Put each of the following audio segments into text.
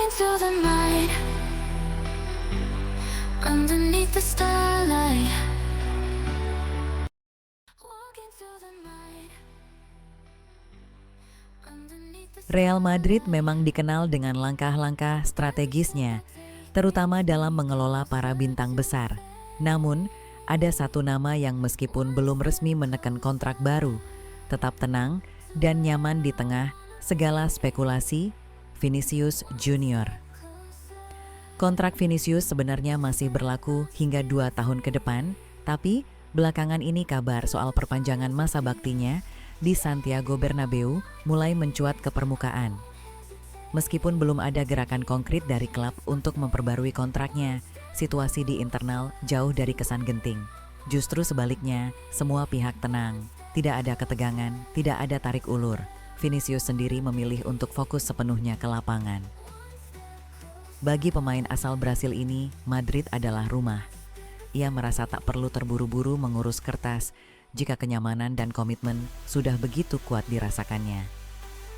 into the night, underneath the starlight. Walk into the night, underneath the Real Madrid memang dikenal dengan langkah-langkah strategisnya, terutama dalam mengelola para bintang besar. Namun, ada satu nama yang meskipun belum resmi menekan kontrak baru, tetap tenang dan nyaman di tengah segala spekulasi, Vinicius Junior. Kontrak Vinicius sebenarnya masih berlaku hingga 2 tahun ke depan, tapi belakangan ini kabar soal perpanjangan masa baktinya di Santiago Bernabeu mulai mencuat ke permukaan. Meskipun belum ada gerakan konkret dari klub untuk memperbarui kontraknya, situasi di internal jauh dari kesan genting. Justru sebaliknya, semua pihak tenang, tidak ada ketegangan, tidak ada tarik ulur. Vinicius sendiri memilih untuk fokus sepenuhnya ke lapangan. Bagi pemain asal Brasil ini, Madrid adalah rumah. Ia merasa tak perlu terburu-buru mengurus kertas jika kenyamanan dan komitmen sudah begitu kuat dirasakannya.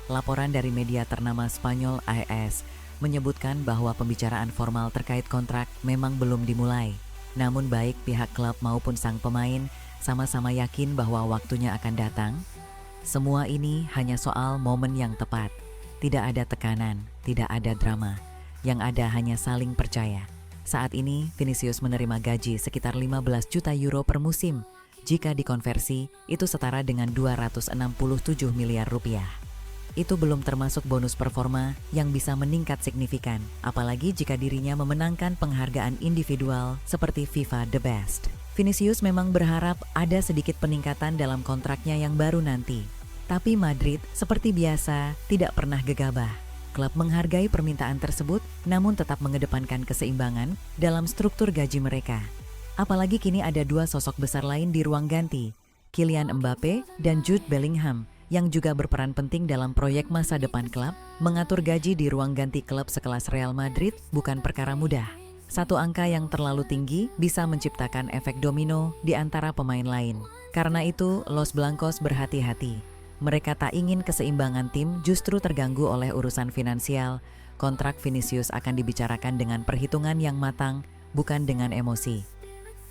Laporan dari media ternama Spanyol AS menyebutkan bahwa pembicaraan formal terkait kontrak memang belum dimulai. Namun baik pihak klub maupun sang pemain sama-sama yakin bahwa waktunya akan datang. Semua ini hanya soal momen yang tepat. Tidak ada tekanan, tidak ada drama. Yang ada hanya saling percaya. Saat ini, Vinicius menerima gaji sekitar 15 juta euro per musim. Jika dikonversi, itu setara dengan 267 miliar rupiah. Itu belum termasuk bonus performa yang bisa meningkat signifikan, apalagi jika dirinya memenangkan penghargaan individual seperti FIFA The Best. Vinicius memang berharap ada sedikit peningkatan dalam kontraknya yang baru nanti. Tapi Madrid, seperti biasa, tidak pernah gegabah. Klub menghargai permintaan tersebut, namun tetap mengedepankan keseimbangan dalam struktur gaji mereka. Apalagi kini ada dua sosok besar lain di ruang ganti, Kylian Mbappe dan Jude Bellingham, yang juga berperan penting dalam proyek masa depan klub. Mengatur gaji di ruang ganti klub sekelas Real Madrid bukan perkara mudah. Satu angka yang terlalu tinggi bisa menciptakan efek domino di antara pemain lain. Karena itu, Los Blancos berhati-hati. Mereka tak ingin keseimbangan tim justru terganggu oleh urusan finansial. Kontrak Vinicius akan dibicarakan dengan perhitungan yang matang, bukan dengan emosi.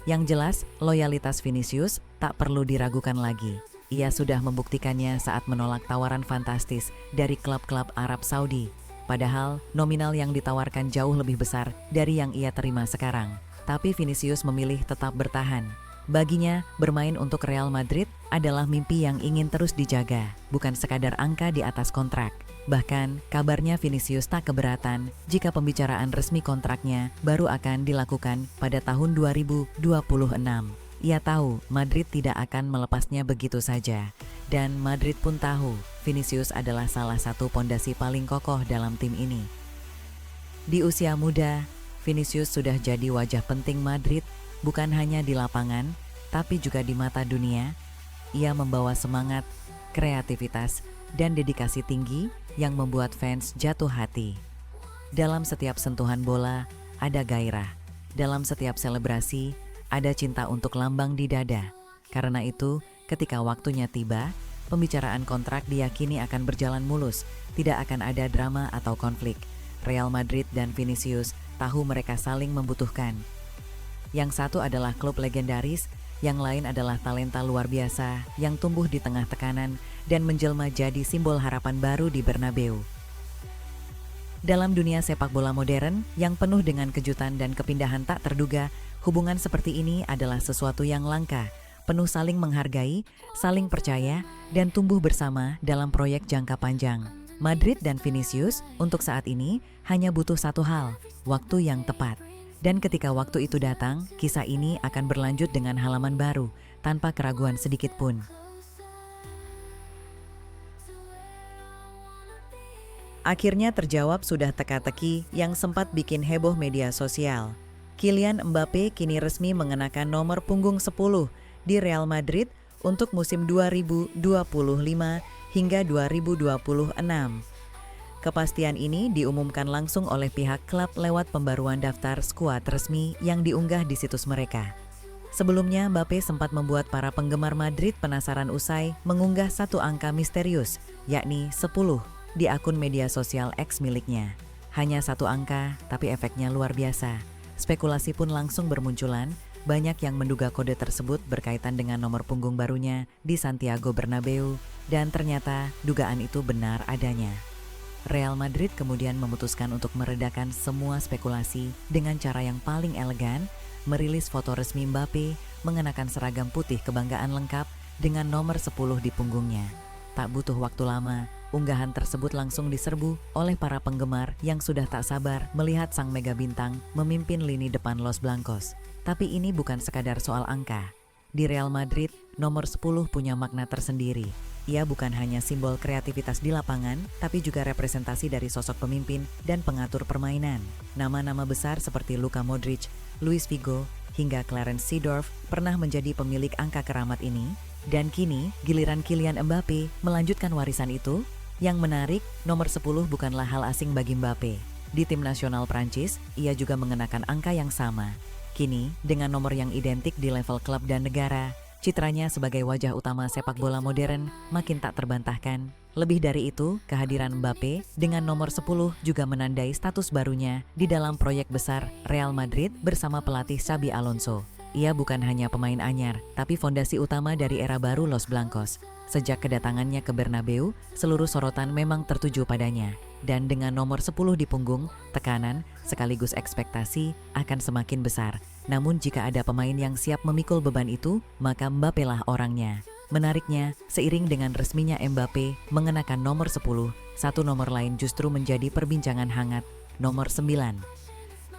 Yang jelas, loyalitas Vinicius tak perlu diragukan lagi. Ia sudah membuktikannya saat menolak tawaran fantastis dari klub-klub Arab Saudi. Padahal, nominal yang ditawarkan jauh lebih besar dari yang ia terima sekarang. Tapi Vinicius memilih tetap bertahan. Baginya, bermain untuk Real Madrid adalah mimpi yang ingin terus dijaga, bukan sekadar angka di atas kontrak. Bahkan, kabarnya Vinicius tak keberatan jika pembicaraan resmi kontraknya baru akan dilakukan pada tahun 2026. Ia tahu Madrid tidak akan melepasnya begitu saja. Dan Madrid pun tahu Vinicius adalah salah satu pondasi paling kokoh dalam tim ini. Di usia muda, Vinicius sudah jadi wajah penting Madrid, bukan hanya di lapangan, tapi juga di mata dunia. Ia membawa semangat, kreativitas, dan dedikasi tinggi yang membuat fans jatuh hati. Dalam setiap sentuhan bola, ada gairah. Dalam setiap selebrasi, ada cinta untuk lambang di dada. Karena itu, ketika waktunya tiba, pembicaraan kontrak diyakini akan berjalan mulus, tidak akan ada drama atau konflik. Real Madrid dan Vinicius tahu mereka saling membutuhkan. Yang satu adalah klub legendaris, yang lain adalah talenta luar biasa yang tumbuh di tengah tekanan dan menjelma jadi simbol harapan baru di Bernabeu. Dalam dunia sepak bola modern yang penuh dengan kejutan dan kepindahan tak terduga, hubungan seperti ini adalah sesuatu yang langka, penuh saling menghargai, saling percaya, dan tumbuh bersama dalam proyek jangka panjang. Madrid dan Vinicius untuk saat ini hanya butuh satu hal, waktu yang tepat. Dan ketika waktu itu datang, kisah ini akan berlanjut dengan halaman baru, tanpa keraguan sedikit pun. Akhirnya terjawab sudah teka-teki yang sempat bikin heboh media sosial. Kylian Mbappe kini resmi mengenakan nomor punggung 10 di Real Madrid untuk musim 2025 hingga 2026. Kepastian ini diumumkan langsung oleh pihak klub lewat pembaruan daftar skuad resmi yang diunggah di situs mereka. Sebelumnya, Mbappe sempat membuat para penggemar Madrid penasaran usai mengunggah satu angka misterius, yakni 10, di akun media sosial X miliknya. Hanya satu angka, tapi efeknya luar biasa. Spekulasi pun langsung bermunculan, banyak yang menduga kode tersebut berkaitan dengan nomor punggung barunya di Santiago Bernabeu, dan ternyata dugaan itu benar adanya. Real Madrid kemudian memutuskan untuk meredakan semua spekulasi dengan cara yang paling elegan, merilis foto resmi Mbappe mengenakan seragam putih kebanggaan lengkap dengan nomor 10 di punggungnya. Tak butuh waktu lama, unggahan tersebut langsung diserbu oleh para penggemar yang sudah tak sabar melihat sang mega bintang memimpin lini depan Los Blancos. Tapi ini bukan sekadar soal angka. Di Real Madrid, nomor 10 punya makna tersendiri. Ia bukan hanya simbol kreativitas di lapangan, tapi juga representasi dari sosok pemimpin dan pengatur permainan. Nama-nama besar seperti Luka Modric, Luis Figo, hingga Clarence Seedorf pernah menjadi pemilik angka keramat ini, dan kini giliran Kylian Mbappe melanjutkan warisan itu. Yang menarik, nomor 10 bukanlah hal asing bagi Mbappe. Di tim nasional Prancis, ia juga mengenakan angka yang sama. Kini, dengan nomor yang identik di level klub dan negara, citranya sebagai wajah utama sepak bola modern makin tak terbantahkan. Lebih dari itu, kehadiran Mbappe dengan nomor 10 juga menandai status barunya di dalam proyek besar Real Madrid bersama pelatih Xabi Alonso. Ia bukan hanya pemain anyar, tapi fondasi utama dari era baru Los Blancos. Sejak kedatangannya ke Bernabeu, seluruh sorotan memang tertuju padanya. Dan dengan nomor 10 di punggung, tekanan sekaligus ekspektasi akan semakin besar. Namun jika ada pemain yang siap memikul beban itu, maka Mbappe lah orangnya. Menariknya, seiring dengan resminya Mbappe mengenakan nomor 10, satu nomor lain justru menjadi perbincangan hangat, nomor 9.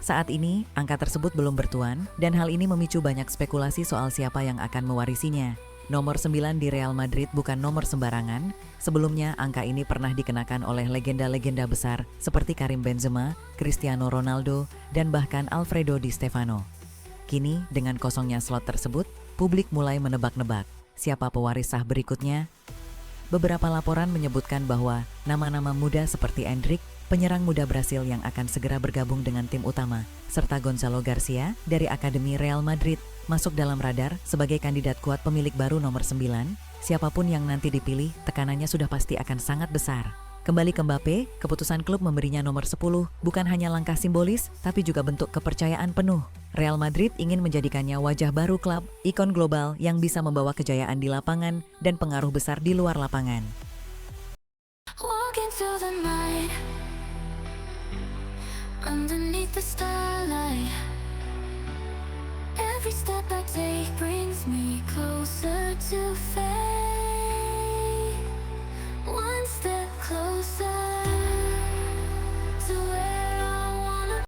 Saat ini, angka tersebut belum bertuan, dan hal ini memicu banyak spekulasi soal siapa yang akan mewarisinya. Nomor 9 di Real Madrid bukan nomor sembarangan. Sebelumnya, angka ini pernah dikenakan oleh legenda-legenda besar seperti Karim Benzema, Cristiano Ronaldo, dan bahkan Alfredo Di Stefano. Kini, dengan kosongnya slot tersebut, publik mulai menebak-nebak siapa pewaris sah berikutnya. Beberapa laporan menyebutkan bahwa nama-nama muda seperti Endrick, penyerang muda Brasil yang akan segera bergabung dengan tim utama, serta Gonzalo Garcia dari Akademi Real Madrid, masuk dalam radar sebagai kandidat kuat pemilik baru nomor 9. Siapapun yang nanti dipilih, tekanannya sudah pasti akan sangat besar. Kembali ke Mbappe, keputusan klub memberinya nomor 10 bukan hanya langkah simbolis, tapi juga bentuk kepercayaan penuh. Real Madrid ingin menjadikannya wajah baru klub, ikon global yang bisa membawa kejayaan di lapangan dan pengaruh besar di luar lapangan. Walking through the night, underneath the starlight. Every step I take brings me closer to faith.